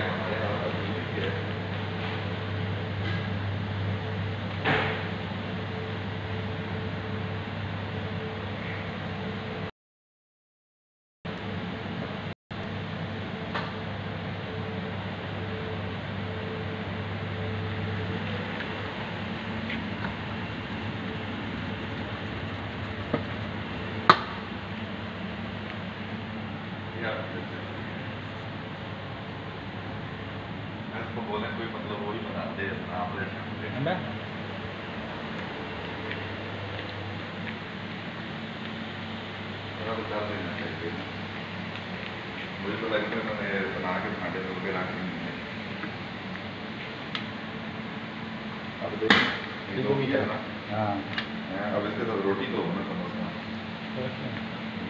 हमारे यहाँ पर भी है। इसको बोले कोई मतलब वही बनाते हैं अपना ऑपरेशन है थोड़ा तो कर देना चाहिए ना। मुझे तो लगता है मैंने बना के भांडे धो के रख देंगे। अब देखो ये तो भी है ना। हाँ अब इसके साथ रोटी तो होना समोसा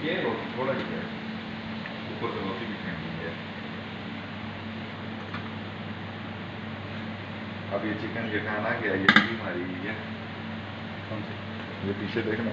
ये रोटी थोड़ा ही है ऊपर से रोटी भी फेंकी है। अब ये चिकन ये खाना क्या ये भी मारी हुई है। कौन सी ये पीछे देखना